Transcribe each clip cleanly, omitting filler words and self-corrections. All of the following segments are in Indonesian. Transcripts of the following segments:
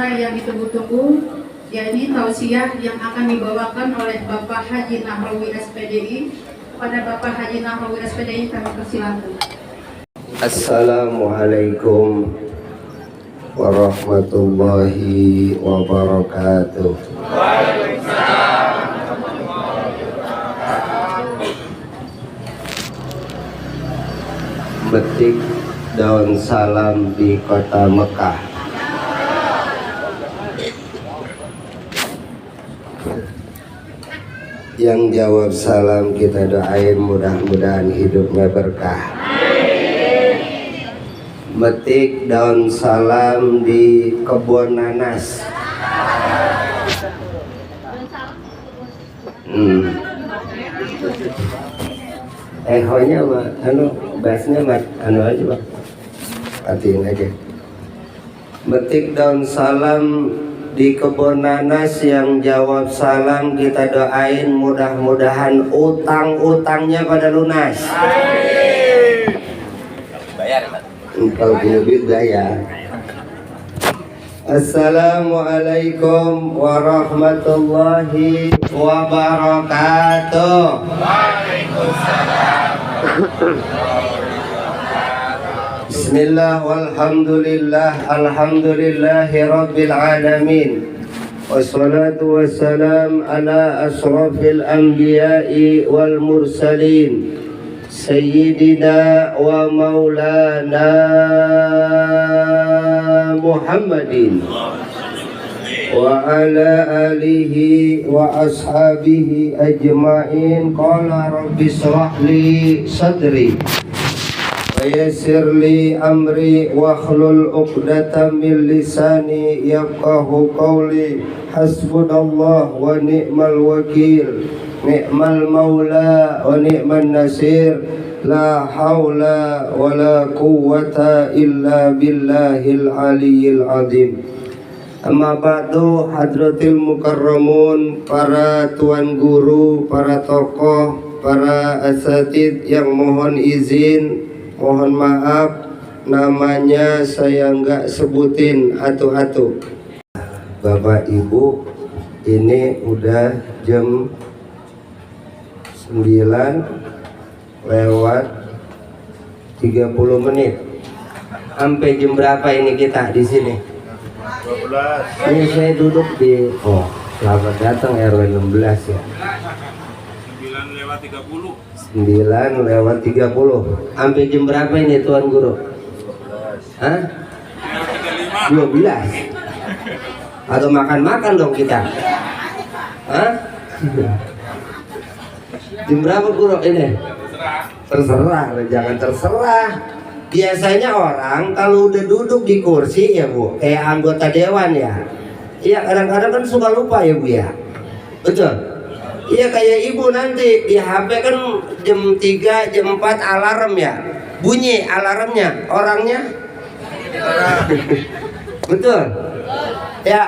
acara yang ditunggu-tunggu, yakni tausiah yang akan dibawakan oleh Bapak Haji Nahrawi SPDI. Kepada Bapak Haji Nahrawi SPDI kami persilakan. Assalamualaikum warahmatullahi wabarakatuh. Metik daun salam di kota Mekah. Yang jawab salam kita doain mudah-mudahan hidupnya berkah. Metik daun salam di kebun nanas. Ehonya mah bassnya mah aja Pak. Artiin aja. Metik daun salam di kebun nanas, yang jawab salam kita doain mudah-mudahan utang-utangnya pada lunas. Bayar Pak. Kalau punya duit bayar. Assalamualaikum warahmatullahi wabarakatuh. Waalaikumsalam. Bismillah walhamdulillah, alhamdulillahi rabbil alamin. Wassalatu wassalam ala asrafil anbiya'i wal mursalin, Sayyidina wa maulana Muhammadin wa ala alihi wa ashabihi ajma'in. Qala rabbi shrah li sadri wa yassir li amri wa hlul 'uqdatam min lisani yafqahu qawli. Hasbunallah wa ni'mal wakil, ni'mal maula wa ni'man nasir, la haula wa la quwwata illa billahil aliyyil azim. Amma ba'du, hadratil mukarramun, para tuan guru, para tokoh, para asatid yang mohon izin, mohon maaf namanya saya nggak sebutin atu-atu. Bapak Ibu, ini udah jam 9:30. Sampai jam berapa ini kita di sini? 12. Ini saya duduk di selamat datang RW 16 ya. 9:30. Sampai jam berapa ini Tuan Guru? 12. Atau makan-makan dong kita? Jam berapa Guru ini? Terserah, jangan terserah. Biasanya orang kalau udah duduk di kursi ya Bu, kayak anggota dewan ya. Iya, kadang-kadang kan suka lupa ya Bu ya. Betul? Iya, kayak ibu nanti di HP kan jam 3, jam 4 alarm ya. Bunyi alarmnya, orangnya betul? Ya,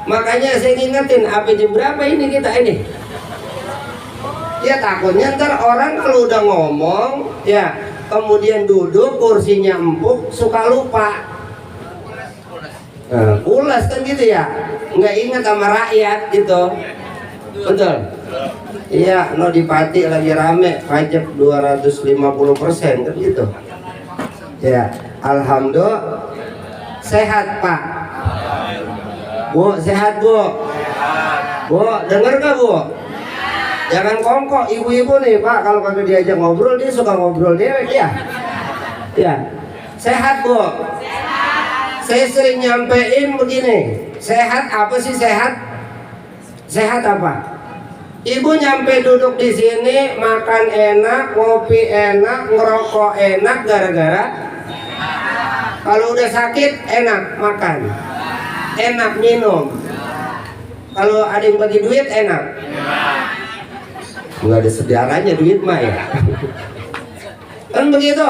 makanya saya ingetin, apa jam berapa ini kita ini? Ya takutnya ntar orang kalau udah ngomong ya, kemudian duduk kursinya empuk, suka lupa. Pulas kan gitu ya, nggak ingat sama rakyat gitu. Betul? Iya, no di Pati lagi rame pajak 250% kan gitu. Ya, alhamdulillah. Sehat Pak? Bu, sehat Bu? Bu, denger gak Bu? Jangan kongkok ibu-ibu nih Pak, kalau kagak diajak ngobrol dia suka ngobrol dewek ya. Ya, sehat Bu? Sehat. Saya sering nyampein begini, sehat apa sih sehat? Sehat apa? Ibu nyampe duduk di sini, makan enak, ngopi enak, ngerokok enak, gara-gara kalau udah sakit enak makan, enak minum. Kalau ada yang bagi duit enak. Nggak ada sejarahnya duit mah ya. Kan begitu.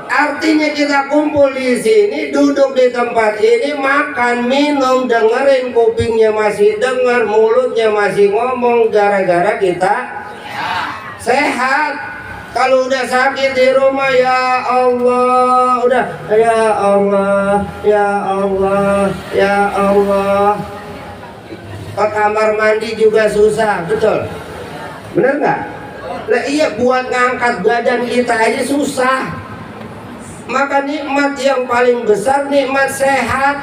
Artinya kita kumpul di sini, duduk di tempat ini, makan, minum, dengerin, kupingnya masih denger, mulutnya masih ngomong, gara-gara kita sehat. Kalau udah sakit di rumah, ya Allah, udah ya Allah, ya Allah, ya Allah, ke kamar mandi juga susah, betul? Bener nggak? Lah iya, buat ngangkat badan kita aja susah. Maka nikmat yang paling besar nikmat sehat.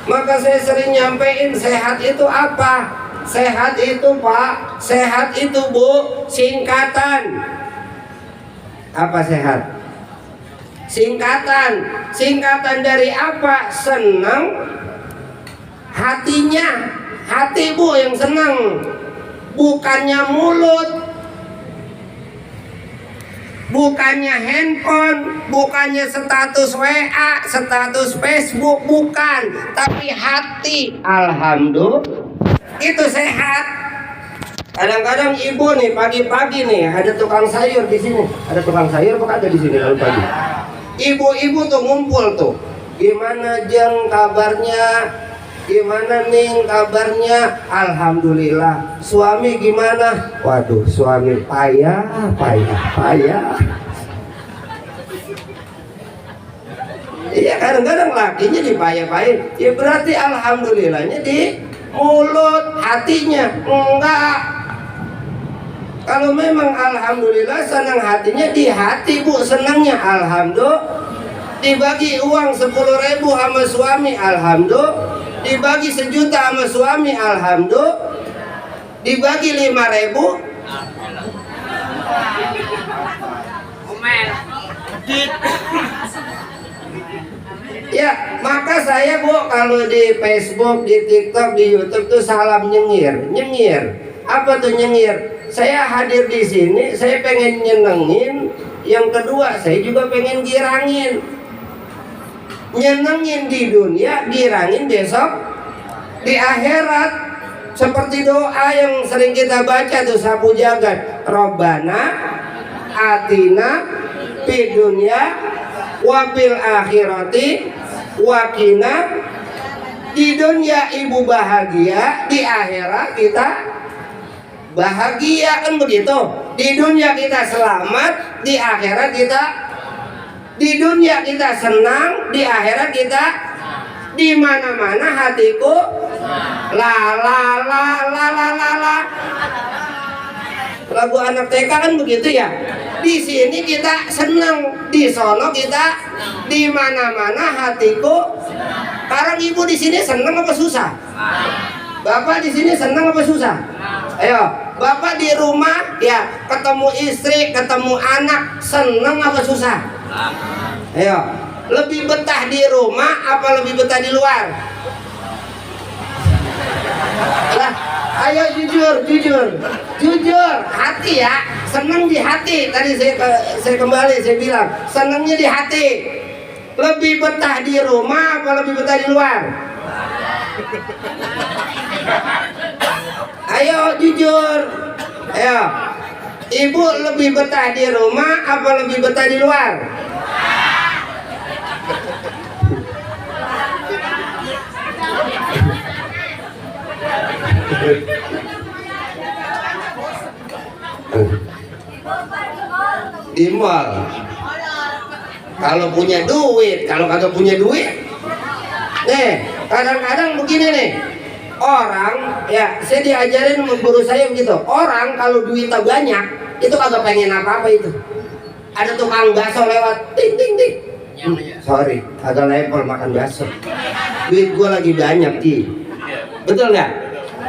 Maka saya sering nyampein, sehat itu apa? Sehat itu Pak, sehat itu Bu, singkatan. Apa sehat? Singkatan dari apa? Senang hatinya. Hati Bu yang senang, bukannya mulut, bukannya handphone, bukannya status WA, status Facebook, bukan, tapi hati. Alhamdulillah itu sehat. Kadang-kadang ibu nih pagi-pagi nih ada tukang sayur di sini. Ada tukang sayur apa ada di sini kalau pagi? Ibu-ibu tuh ngumpul tuh. Gimana Jeng kabarnya? Gimana Ning kabarnya? Alhamdulillah. Suami gimana? Waduh, suami payah. Iya, kadang-kadang lakinya dipayah-payahin. Ya berarti alhamdulillahnya di mulut, hatinya enggak. Kalau memang alhamdulillah senang hatinya di hati Bu, senangnya alhamdulillah. Dibagi uang 10.000 sama suami, alhamdulillah. Dibagi 1 juta sama suami, alhamdulillah. Dibagi 5.000, ya. Maka saya Bu kalau di Facebook, di TikTok, di YouTube tuh salam nyengir. Apa tuh nyengir? Saya hadir di sini, saya pengen nyenengin. Yang kedua, saya juga pengen girangin. Nyenengin di dunia, girangin besok di akhirat. Seperti doa yang sering kita baca tuh sapu jagat, Robbana atina fid dunya wa fil akhirati waqina. Di dunia ibu bahagia, di akhirat kita bahagia, kan begitu. Di dunia kita selamat, di akhirat kita, di dunia kita senang, di akhirat kita, di mana-mana hatiku la la la la la la la. Lagu anak TK kan begitu ya. Di sini kita senang, di sono kita, di mana-mana hatiku. Sekarang ibu di sini senang apa susah? Bapak di sini senang apa susah? Ayo, bapak di rumah ya ketemu istri, ketemu anak, senang apa susah? Ayo, lebih betah di rumah apa lebih betah di luar? Lah, ayo jujur, hati ya, senang di hati. Tadi saya kembali saya bilang, senangnya di hati. Lebih betah di rumah apa lebih betah di luar? Ayo jujur. Ayo. Ibu lebih betah di rumah apa lebih betah di luar? Di mall. Kalau punya duit, kalau kagak punya duit, nih kadang-kadang begini nih. Orang, ya saya diajarin sama guru saya begitu. Orang kalau duitnya banyak, itu kagak pengen apa-apa itu. Ada tukang bakso lewat, ting ting ting. Sorry, agak level makan bakso. Duit gua lagi banyak Ki. Betul nggak?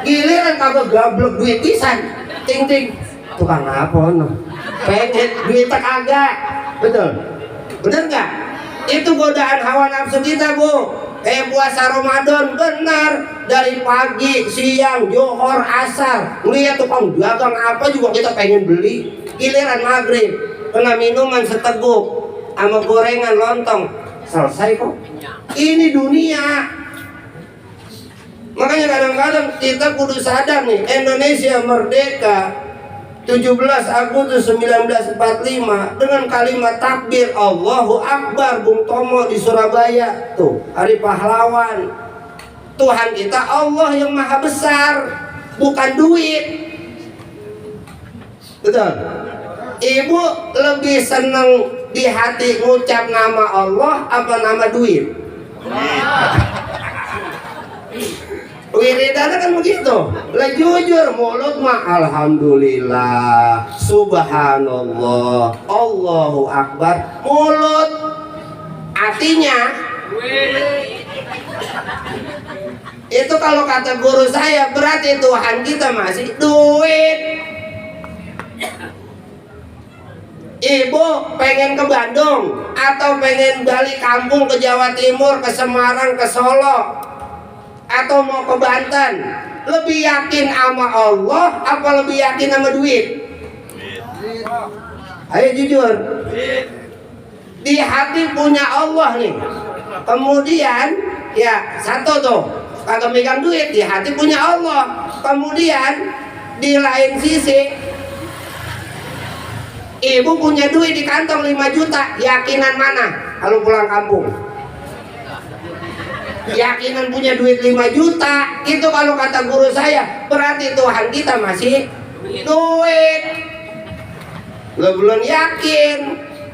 Giliran kagak gablek duit pisan, ting ting. Tukang apa no? Pengen duitnya kagak. Betul. Bener nggak? Itu godaan hawa nafsu kita Bu. Puasa Ramadan benar, dari pagi, siang, johor, asar, ngeliat tukang dagang apa juga kita pengen beli. Giliran maghrib kena minuman seteguk sama gorengan lontong, selesai kok. Ini dunia. Makanya kadang-kadang kita kudu sadar nih, Indonesia merdeka 17 Agustus 1945 dengan kalimat takbir Allahu Akbar, Bung Tomo di Surabaya tuh, hari pahlawan. Tuhan kita Allah yang maha besar, bukan duit. Betul. Ibu lebih senang di hati ngucap nama Allah apa nama duit? Wiridannya kan begitu. Lah jujur mulut mah alhamdulillah, subhanallah, Allahu akbar. Mulut, artinya itu kalau kata guru saya berarti Tuhan kita masih duit. Ibu pengen ke Bandung atau pengen balik kampung ke Jawa Timur, ke Semarang, ke Solo, atau mau ke Banten, lebih yakin sama Allah apa lebih yakin sama duit? Ayo jujur. Di hati punya Allah nih. Kemudian ya satu tuh kagak megang duit, di hati punya Allah. Kemudian di lain sisi ibu punya duit di kantong 5 juta, yakinan mana kalau pulang kampung? Yakinan punya duit 5 juta itu kalau kata guru saya berarti Tuhan kita masih duit. Lo belum yakin.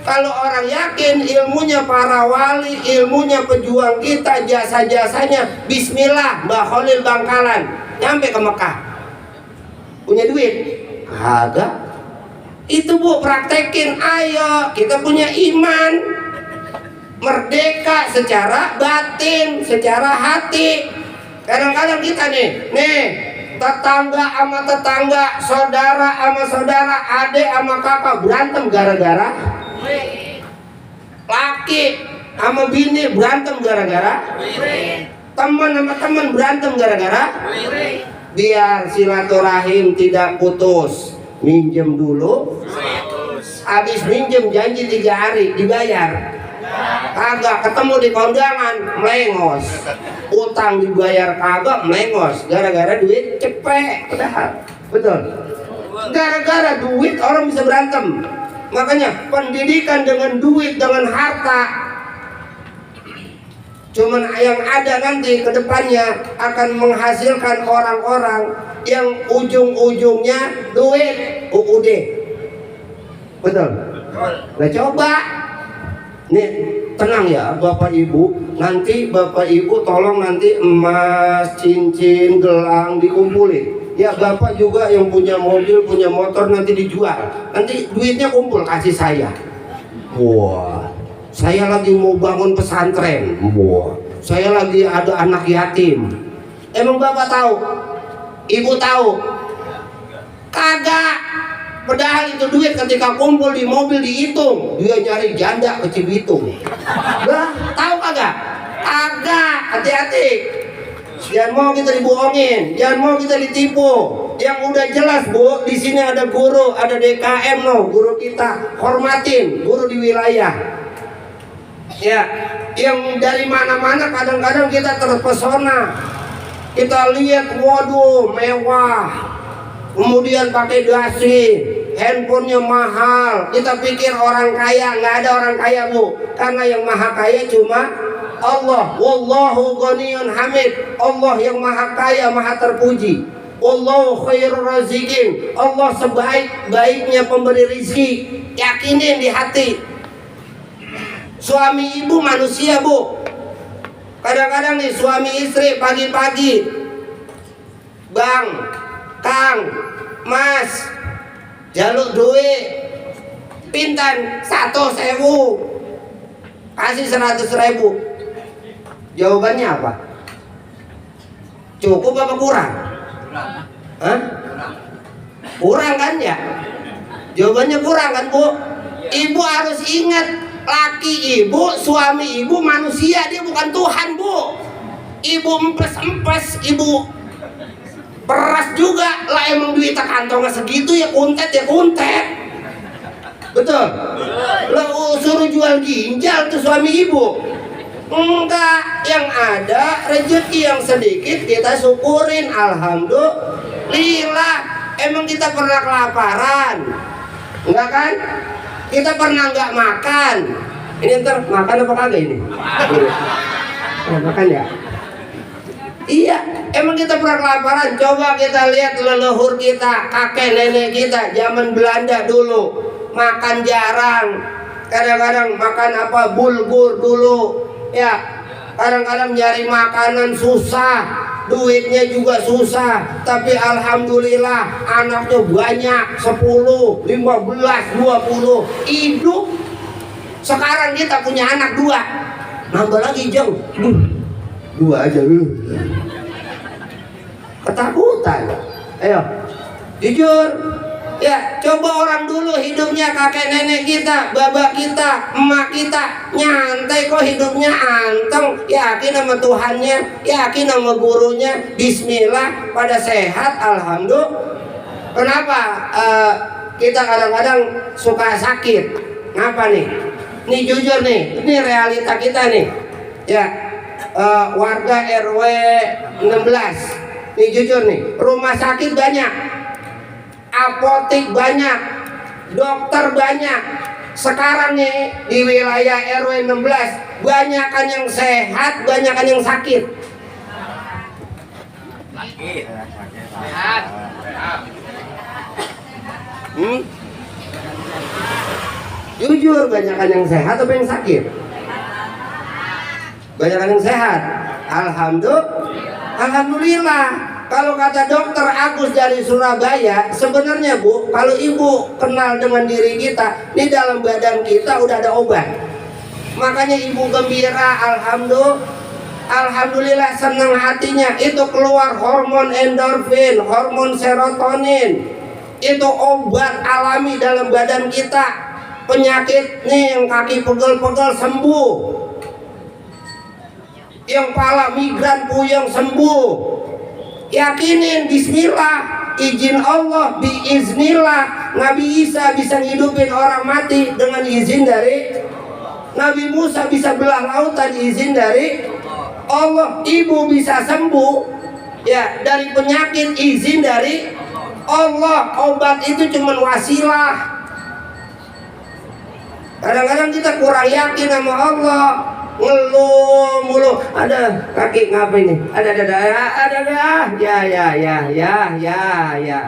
Kalau orang yakin ilmunya para wali, ilmunya pejuang kita, jasa-jasanya, bismillah Mbah Khalil Bangkalan nyampe ke Mekah punya duit? Kagak. Itu Bu praktekin, ayo kita punya iman, merdeka secara batin, secara hati. Kadang-kadang kita nih tetangga sama tetangga, saudara sama saudara, adik sama kakak berantem gara-gara laki sama bini berantem gara-gara teman sama teman berantem gara-gara biar silaturahim tidak putus. Minjem dulu, habis minjem janji 3 hari dibayar. Kagak ketemu di kondangan, melengos. Utang dibayar kagak, melengos. Gara-gara duit cepet. Betul. Gara-gara duit orang bisa berantem. Makanya pendidikan dengan duit, dengan harta, cuman yang ada nanti ke depannya akan menghasilkan orang-orang yang ujung-ujungnya duit, UUD. Betul. Nah coba nih, tenang ya Bapak Ibu, nanti Bapak Ibu tolong nanti emas, cincin, gelang dikumpulin. Ya Bapak juga yang punya mobil, punya motor nanti dijual. Nanti duitnya kumpul kasih saya. Wah, saya lagi mau bangun pesantren. Wah, saya lagi ada anak yatim. Emang Bapak tahu? Ibu tahu? Kagak. Padahal itu duit ketika kumpul di mobil dihitung, dia nyari janda ke Cibitung. Lah, tahu kagak? Kagak. Hati-hati. Jangan mau kita dibohongin, jangan mau kita ditipu. Yang udah jelas Bu, di sini ada guru, ada DKM loh, guru kita hormatin, guru di wilayah. Ya, yang dari mana-mana kadang-kadang kita terpesona. Kita lihat, waduh, mewah. Kemudian pakai dasi, handphonenya mahal. Kita pikir orang kaya, nggak ada orang kaya Bu. Karena yang maha kaya cuma Allah. Wallahu ghaniyun hamid. Allah yang maha kaya, maha terpuji. Wallahu khairur razikin. Allah sebaik-baiknya pemberi rizki. Yakinin di hati. Suami ibu manusia Bu. Kadang-kadang nih suami istri pagi-pagi, Bang, Kang, Mas, jaluk duit, pinten 100.000, kasih 100.000. Jawabannya apa? Cukup apa kurang? Hah? Kurang kan ya? Jawabannya kurang kan Bu? Ibu harus ingat, laki ibu, suami ibu manusia, dia bukan Tuhan Bu. Ibu empes-empes, ibu peras juga lah, emang duit kantongnya segitu ya kuntet ya kuntet. Betul? Lah suruh jual ginjal tuh suami ibu. Enggak, yang ada rezeki yang sedikit kita syukurin, alhamdulillah. Emang kita pernah kelaparan? Enggak kan? Kita pernah enggak makan? Ini ntar makan apa kagak ini? Nah, makan ya? Iya, emang kita pernah kelaparan. Coba kita lihat leluhur kita, kakek nenek kita zaman Belanda dulu makan jarang. Kadang-kadang makan apa, bulgur dulu. Ya, kadang-kadang nyari makanan susah. duitnya juga susah, tapi alhamdulillah anaknya banyak, 10, 15, 20, hidup. Sekarang kita punya anak 2, nambah lagi jeng, 2 aja, ketakutan. Ayo, jujur. Ya, coba orang dulu hidupnya kakek nenek kita, bapak kita, emak kita nyantai kok hidupnya anteng, yakin sama Tuhannya, yakin sama gurunya, bismillah, pada sehat, alhamdulillah. Kenapa kita kadang-kadang suka sakit? Ngapa nih? Nih jujur nih, ini realita kita nih. Ya, warga RW 16. Nih jujur nih, rumah sakit banyak, apotek banyak, dokter banyak. Sekarang nih di wilayah RW 16 banyakan yang sehat, banyakan yang sakit. Jujur, banyakan yang sehat atau yang sakit? Banyakan yang sehat. Alhamdulillah. Kalau kata dokter Agus dari Surabaya, sebenarnya Bu, kalau ibu kenal dengan diri kita, di dalam badan kita udah ada obat. Makanya ibu gembira, alhamdulillah, senang hatinya. Itu keluar hormon endorfin, hormon serotonin. Itu obat alami dalam badan kita. Penyakit nih yang kaki pegel-pegel sembuh, yang pala migran puyeng sembuh. Yakinin, bismillah, izin Allah, biiznillah. Nabi Isa bisa ngidupin orang mati dengan izin dari Nabi Musa, bisa belah lautan izin dari Allah. Ibu bisa sembuh ya dari penyakit izin dari Allah. Obat itu cuma wasilah. Kadang-kadang kita kurang yakin sama Allah, ngeluh mulu. Ada kaki ngapa ini? Ada ya.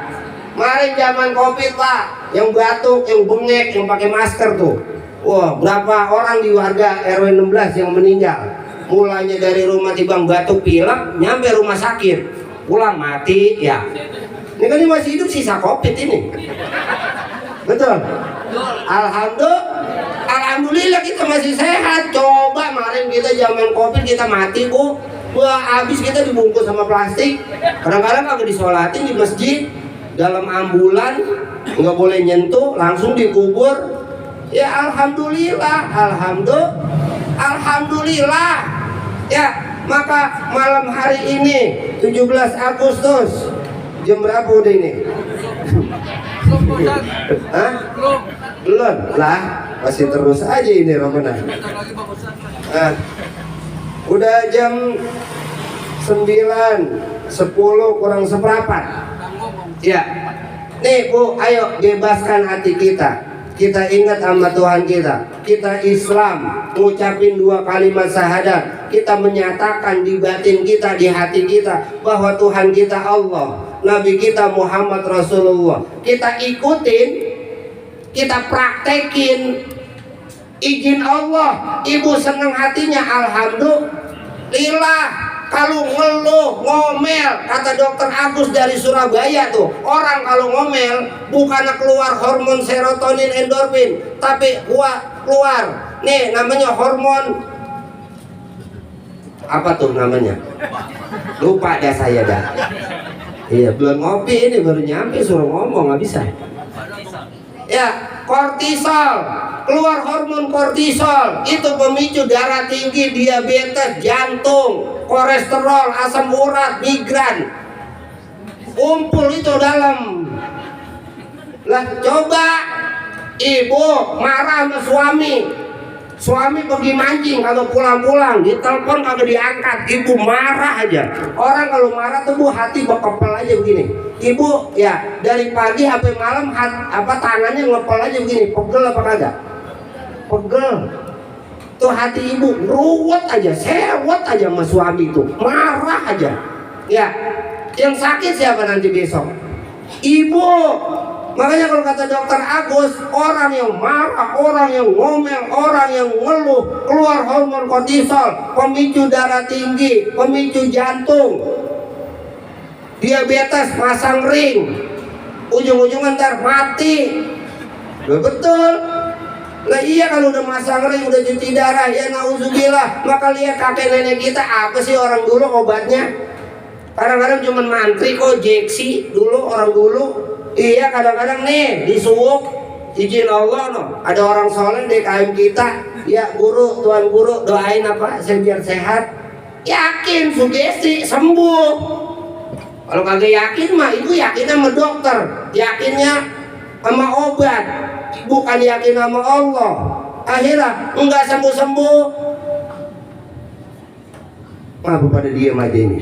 Kemarin zaman Covid Pak, yang batuk, yang bengek, yang pakai masker tuh. Wah, berapa orang di warga RW 16 yang meninggal. Mulanya dari rumah tibang batuk pilek, nyampe rumah sakit, pulang mati ya. Ini kan ini masih hidup, sisa Covid ini. Betul. Alhamdulillah kita masih sehat. Coba kemarin kita zaman Covid kita mati Bu. Wah, habis kita dibungkus sama plastik. Kadang-kadang kagak disolatin di masjid, dalam ambulan, nggak boleh nyentuh, langsung dikubur. Ya alhamdulillah. Ya, maka malam hari ini 17 Agustus jam berapa udah ini? Hah? Belum lah, masih terus aja ini Ramadan. Udah jam 9:10 kurang seperempat. Ya, nih Bu, ayo bebaskan hati kita. Kita ingat sama Tuhan kita. Kita Islam, ngucapin 2 kalimat syahadat. Kita menyatakan di batin kita, di hati kita, bahwa Tuhan kita Allah, Nabi kita Muhammad Rasulullah. Kita ikutin, kita praktekin. Izin Allah, ibu senang hatinya, alhamdulillah. Kalau ngeluh, ngomel, kata dokter Agus dari Surabaya tuh, orang kalau ngomel bukan keluar hormon serotonin endorfin, tapi keluar nih namanya hormon apa tuh namanya? Lupa dah saya dah. Iya, belum ngopi ini, baru nyampe suruh ngomong, nggak bisa. Ya, kortisol, keluar hormon kortisol, itu pemicu darah tinggi, diabetes, jantung, kolesterol, asam urat, migran, kumpul itu dalam. Lah coba ibu marah sama suami pergi mancing, kalau pulang ditelepon kagak diangkat, ibu marah aja. Orang kalau marah tuh Bu, hati bekepel aja begini. Ibu ya dari pagi sampai malam tangannya ngepel aja begini, pegel apa kagak? Pegel. Tuh hati ibu ruwet aja, sewot aja sama suami tuh, marah aja. Ya, yang sakit siapa nanti besok? Ibu. Makanya kalau kata dokter Agus, orang yang marah, orang yang ngomel, orang yang ngeluh, keluar hormon kortisol, pemicu darah tinggi, pemicu jantung. diabetes pasang ring, ujung-ujungnya ntar mati. Betul. Lah iya, kalau udah masang ring, udah cuci darah, ya nauzubillah. Maka lihat kakek nenek kita, apa sih orang dulu obatnya? Kadang-kadang cuma mantri kok, jeksi dulu orang dulu. Iya, kadang-kadang nih disuuk, izin Allah no. Ada orang soleh di KM kita, ya guru, tuan guru doain apa, saya biar sehat. Yakin, sugesti, sembuh. Kalau kagak yakin mah, itu yakinnya sama dokter, yakinnya sama obat, bukan yakin sama Allah. Akhirnya enggak sembuh-sembuh. Apa pada diam aja ini?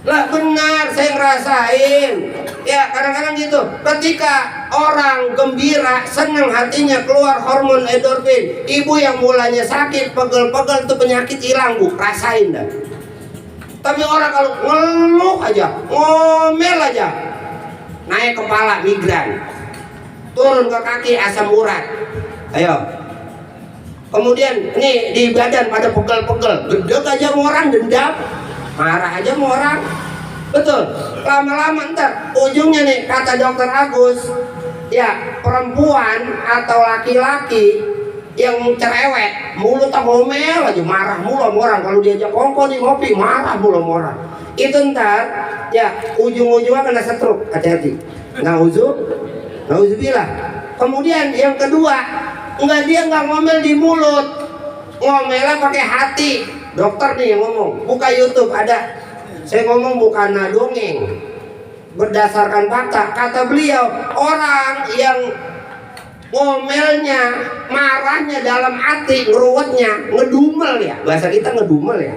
Lah benar, saya ngerasain. Ya kadang-kadang gitu. Ketika orang gembira, senang hatinya, keluar hormon endorfin. Ibu yang mulanya sakit, pegel-pegel itu penyakit hilang, Bu. Rasain dah. Tapi orang kalau ngeluh aja, ngomel aja, naik kepala migran, turun ke kaki asam urat. Ayo. Kemudian nih di badan pada pegel-pegel, gendut aja sama orang, dendam, marah aja sama orang. Betul. Lama-lama ntar ujungnya nih, kata dokter Agus, ya perempuan atau laki-laki yang cerewet, mulut ngomel aja, marah mulu sama orang. Kalau diajak kongko nih ngopi, marah mulu sama orang. Itu ntar ya ujung-ujungnya kena stroke. Hati-hati. Nauzubillah. Kemudian yang kedua, dia nggak ngomel di mulut, ngomelnya pakai hati. Dokter nih yang ngomong, buka YouTube ada. Saya ngomong bukan dongeng, berdasarkan fakta. Kata beliau, orang yang ngomelnya, marahnya dalam hati, ngeruwetnya, ngedumel ya, bahasa kita ngedumel ya.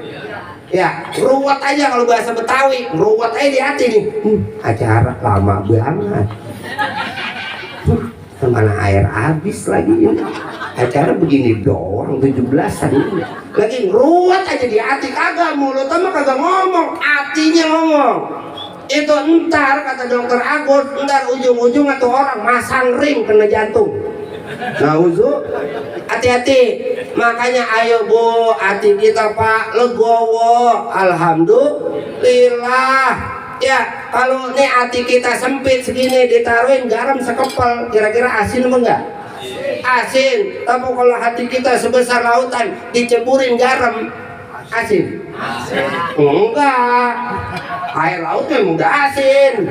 Ya, ngeruwet aja kalau bahasa Betawi, ngeruwet aja di hati nih. Acara lama banget. Mana air habis lagi ini. Acara begini doang, 17-an ini. Lagi ngeruwet aja di hati, kagak mulut sama kagak ngomong, hatinya ngomong. Itu ntar kata dokter Agus, ntar ujung-ujung atau orang masang ring kena jantung. Hati-hati. Makanya ayo Bu, hati kita Pak legowo. Alhamdulillah. Ya, kalau nih hati kita sempit segini, ditaruhin garam sekepel, kira-kira asin apa enggak? Asin. Tapi kalau hati kita sebesar lautan, diceburin garam, asin? Enggak. Air laut memang udah asin.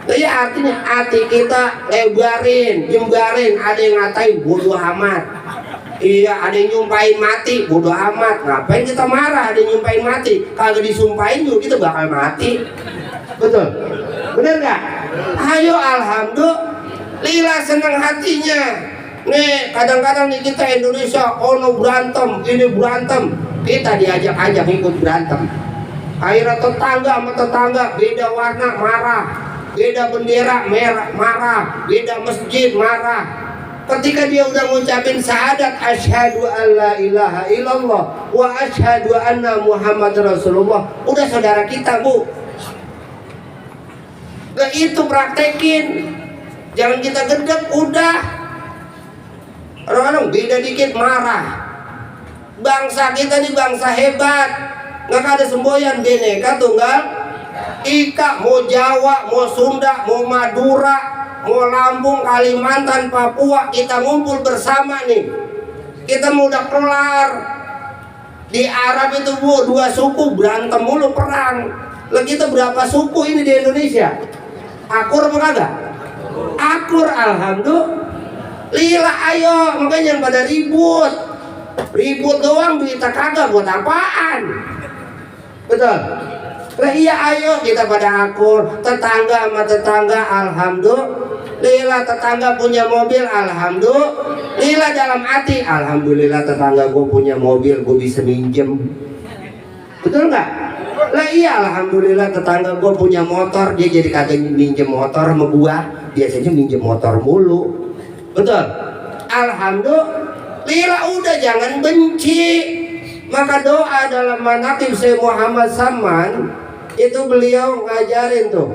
Jadi artinya hati kita lebarin, jembarin. Ada yang ngatain bodoh amat. Iya, ada yang nyumpahin mati, bodoh amat. Ngapain kita marah? Ada yang nyumpahin mati. Kalau disumpahin juga kita bakal mati. Betul? Bener gak? Ayo alhamdulillah, senang hatinya. Nih kadang-kadang nih kita Indonesia, ono berantem, ini berantem, kita diajak-ajak ikut berantem. Akhirnya tetangga sama tetangga beda warna marah, beda bendera merah marah, beda masjid marah. Ketika dia udah ngucapin syahadat asyhadu alla ilaha illallah wa asyhadu anna Muhammad Rasulullah, udah saudara kita Bu. Nah itu praktekin, jangan kita gedek udah. Orang-orang beda dikit marah. Bangsa kita ini bangsa hebat, nggak ada semboyan, Bhinneka Tunggal Ika. Mau Jawa, mau Sunda, mau Madura, mau Lampung, Kalimantan, Papua, kita ngumpul bersama nih. Kita mau udah kelar. Di Arab itu Bu, 2 suku berantem mulu perang. Lah kita berapa suku ini di Indonesia? Akur apa kagak? Akur, alhamdulillah. Ayo, makanya yang pada ribut doang, duitnya kagak, buat apaan? Betul? Lah iya, ayo kita pada akur. Tetangga sama tetangga, alhamdulillah. Tetangga punya mobil, alhamdulillah. Dalam hati, alhamdulillah tetangga gue punya mobil, gue bisa minjem. Betul nggak? Lah iya, alhamdulillah tetangga gue punya motor, dia jadi kagak minjem motor sama gua, biasanya minjem motor mulu. Betul? Alhamdulillah, udah jangan benci. Maka doa dalam manaqib Syekh Muhammad Saman itu beliau ngajarin tuh,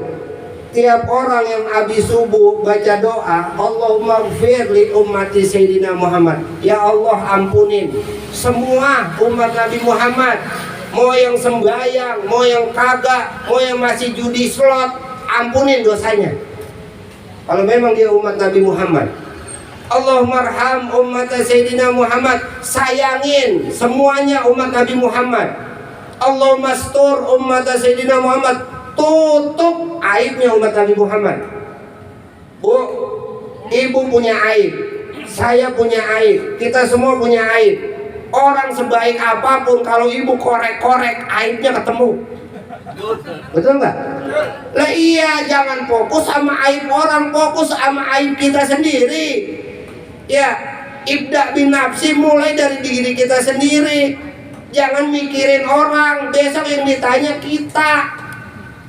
tiap orang yang habis subuh baca doa, Allahumma gfir li ummati Sayyidina Muhammad. Ya Allah ampunin semua umat Nabi Muhammad, mau yang sembahyang, mau yang kagak, mau yang masih judi slot, ampunin dosanya. Kalau memang dia umat Nabi Muhammad. Allahumma arham umat Sayyidina Muhammad, sayangin semuanya umat Nabi Muhammad. Allahumma astur umat Sayyidina Muhammad, tutup aibnya umat Nabi Muhammad. Bu, ibu punya aib, saya punya aib, kita semua punya aib. Orang sebaik apapun kalau ibu korek-korek aibnya ketemu. Betul nggak? Lah iya, jangan fokus sama aib orang, fokus sama aib kita sendiri. Ya, ibda bin nafsi, mulai dari diri kita sendiri. Jangan mikirin orang, besok yang ditanya kita.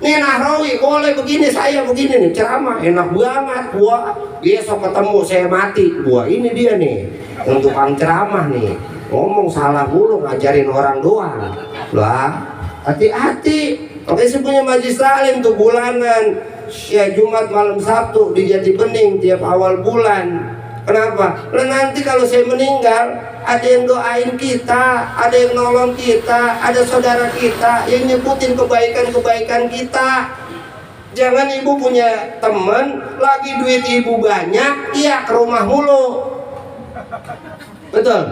Nih Nahrawi, boleh begini, saya begini nih, ceramah enak banget. Wah, besok ketemu saya mati. Wah, ini dia nih, yang tukang ceramah nih, ngomong salah mulu, ngajarin orang doang. Lah, hati-hati. Oke, saya punya majlis taklim tuh bulanan, ya Jumat malam Sabtu di Jati Bening tiap awal bulan. Kenapa? Lah nanti kalau saya meninggal, ada yang doain kita, ada yang nolong kita, ada saudara kita yang nyebutin kebaikan-kebaikan kita. Jangan ibu punya temen, lagi duit ibu banyak, iya ke rumah mulu. Betul?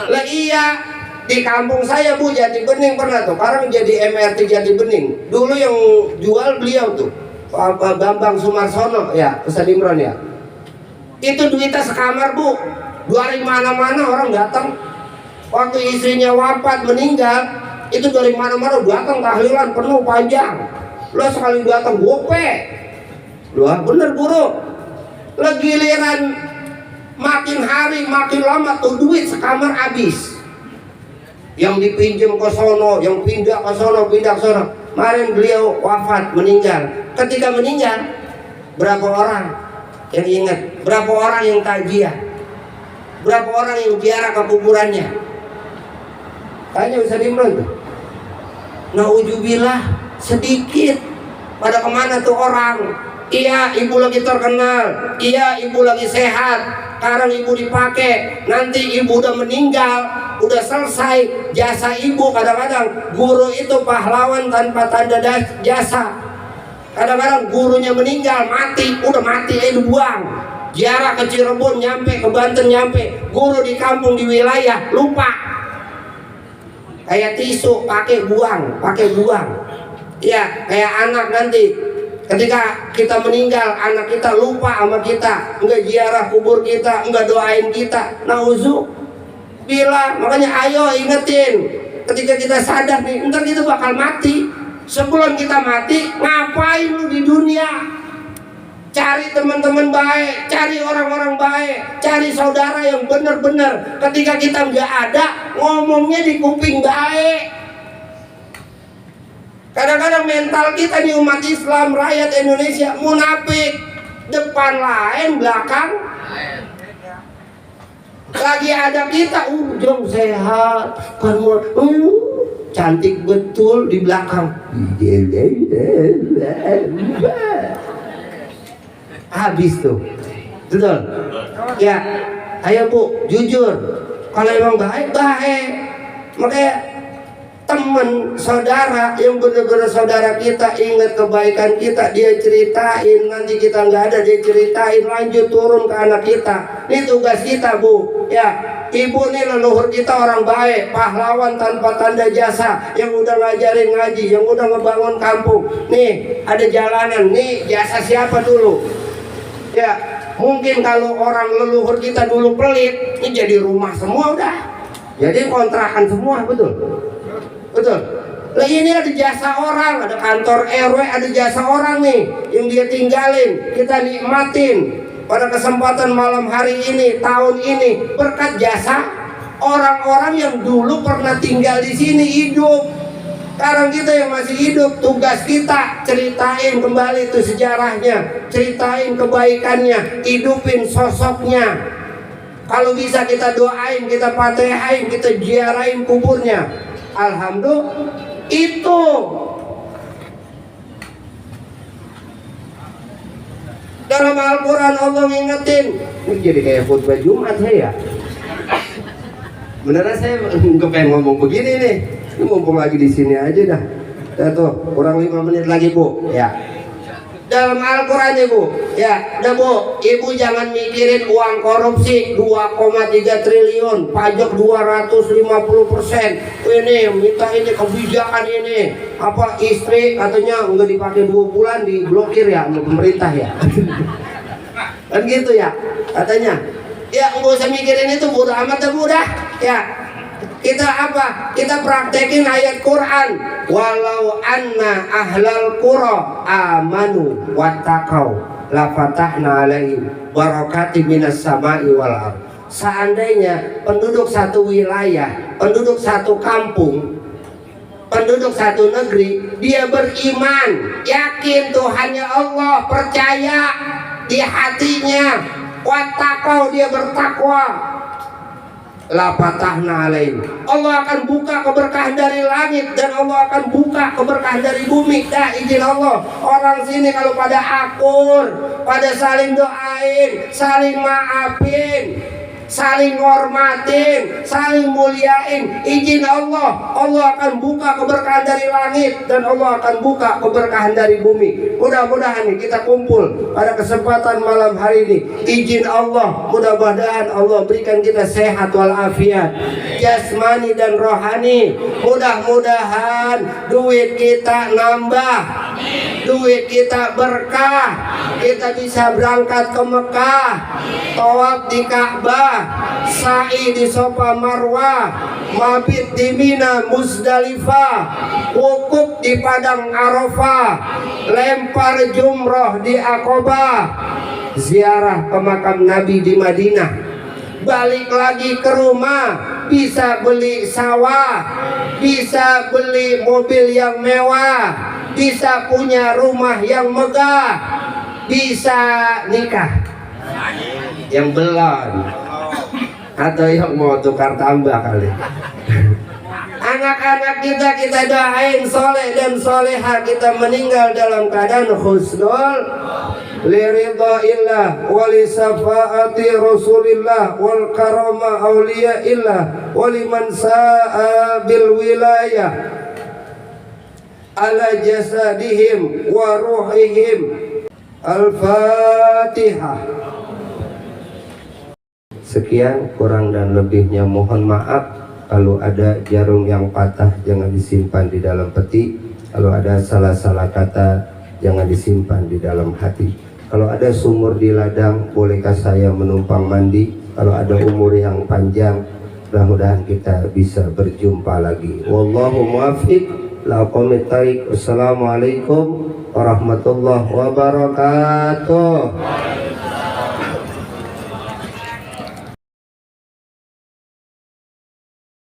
Lah iya, di kampung saya Bu, Jati Bening pernah tuh, sekarang jadi MRT Jati Bening. Dulu yang jual beliau tuh, Pak Bambang Sumarsono, ya, Ustaz Imron ya. Itu duitnya sekamar Bu, dari mana-mana orang datang. Waktu istrinya wafat meninggal, itu dari mana-mana datang tahlilan penuh panjang. Lo sekali datang gope. Loh bener guru. Lo giliran makin hari makin lama tuh duit sekamar habis. Yang dipinjam ke sono, yang pindah ke sono, pindah ke sono. Kemarin beliau wafat meninggal. Ketika meninggal, berapa orang yang ingat? Berapa orang yang takziah? Berapa orang yang ziarah ke kuburannya? Tanya Ustaz Imron tuh. Nauzubillah, sedikit. Pada kemana tuh orang? Iya, ibu lagi terkenal. Iya, ibu lagi sehat. Sekarang ibu dipakai. Nanti ibu udah meninggal, udah selesai jasa ibu. Kadang-kadang guru itu pahlawan tanpa tanda jasa. Kadang-kadang gurunya meninggal, mati, udah mati aja dibuang. Ziarah ke Cirebon nyampe, ke Banten nyampe, guru di kampung di wilayah lupa. Kayak tisu pakai buang. Ya, kayak anak nanti ketika kita meninggal, anak kita lupa sama kita, enggak ziarah kubur kita, enggak doain kita. Nauzubillah, makanya ayo ingetin, ketika kita sadar nih, ntar kita bakal mati. Sebelum kita mati, ngapain lu di dunia? Cari teman-teman baik, cari orang-orang baik, cari saudara yang benar-benar. Ketika kita nggak ada, ngomongnya di kuping baik. Kadang-kadang mental kita nih umat Islam, rakyat Indonesia munafik, depan lain, belakang lagi ada kita, jom sehat, kamu cantik betul di belakang. Habis tuh, betul? Ya, ayo Bu, jujur. Kalau emang baik, makanya teman, saudara yang benar-benar saudara kita, ingat kebaikan kita, dia ceritain. Nanti kita nggak ada, dia ceritain, lanjut turun ke anak kita. Ini tugas kita Bu. Ya, ibu nih leluhur kita orang baik, pahlawan tanpa tanda jasa, yang udah ngajarin ngaji, yang udah ngebangun kampung. Nih ada jalanan, nih jasa siapa dulu? Ya, mungkin kalau orang leluhur kita dulu pelit, ini jadi rumah semua udah, jadi kontrakan semua, betul? Betul. Lah ini ada jasa orang, ada kantor RW, ada jasa orang nih yang dia tinggalin, kita nikmatin pada kesempatan malam hari ini, tahun ini, berkat jasa orang-orang yang dulu pernah tinggal di sini, hidup. Sekarang kita yang masih hidup, tugas kita ceritain kembali itu sejarahnya, ceritain kebaikannya, hidupin sosoknya. Kalau bisa kita doain, kita faatihain, kita ziarahin kuburnya. Alhamdulillah. Itu dalam Al-Quran Allah ngingetin. Ini jadi kayak khutbah Jumat saya. Beneran saya nggak pengen ngomong begini nih. Ini mumpung lagi di sini aja dah. Ya tuh, kurang 5 menit lagi Bu. Ya. Dalam Al-Quran Ibu, ya, udah Bu, Ibu jangan mikirin uang korupsi 2,3 triliun, pajak 250%. Ini minta ini kebijakan ini, apa istri katanya nggak dipakai 2 bulan diblokir ya sama pemerintah ya. Kan gitu ya, katanya. Ya nggak usah mikirin itu, bodo amat dah, ya. Kita apa? Kita praktekin ayat Quran. Walau anna ahlal qura amanu wattaqau la fatahna alaihim barakatim minas sama'i wal ardh. Seandainya penduduk satu wilayah, penduduk satu kampung, penduduk satu negeri, dia beriman, yakin Tuhannya Allah, percaya di hatinya, wattaqau, dia bertakwa, la fatahna alaihim, Allah akan buka keberkahan dari langit dan Allah akan buka keberkahan dari bumi. Dah izin Allah. Orang sini kalau pada akur, pada saling doain, saling maafin, saling hormatin, saling muliain, izin Allah, Allah akan buka keberkahan dari langit dan Allah akan buka keberkahan dari bumi. Mudah-mudahan nih kita kumpul pada kesempatan malam hari ini, izin Allah, mudah-mudahan Allah berikan kita sehat walafiat jasmani dan rohani. Mudah-mudahan duit kita nambah, duit kita berkah, kita bisa berangkat ke Mekah, tawaf di Ka'bah, sa'i di Safa Marwah, mabit di Mina Muzdalifah, wukuf di Padang Arafah, lempar jumroh di Aqabah, ziarah ke makam Nabi di Madinah, balik lagi ke rumah, bisa beli sawah, bisa beli mobil yang mewah, bisa punya rumah yang megah, bisa nikah yang belum, atau yang mau tukar tambah kali. Anak-anak kita doain soleh dan soleha, kita meninggal dalam keadaan husnul liridhaillah wali syafaati rasulillah wal karama auliyaillah waliman sa'a bil wilayah ala jasadihim wa ruhihim. Al-Fatihah. Sekian, kurang dan lebihnya mohon maaf. Kalau ada jarum yang patah jangan disimpan di dalam peti. Kalau ada salah-salah kata jangan disimpan di dalam hati. Kalau ada sumur di ladang, bolehkah saya menumpang mandi? Kalau ada umur yang panjang, mudah-mudahan kita bisa berjumpa lagi. Wallahu muwaffiq ila aqwamit thariq. Wassalamualaikum warahmatullahi wabarakatuh.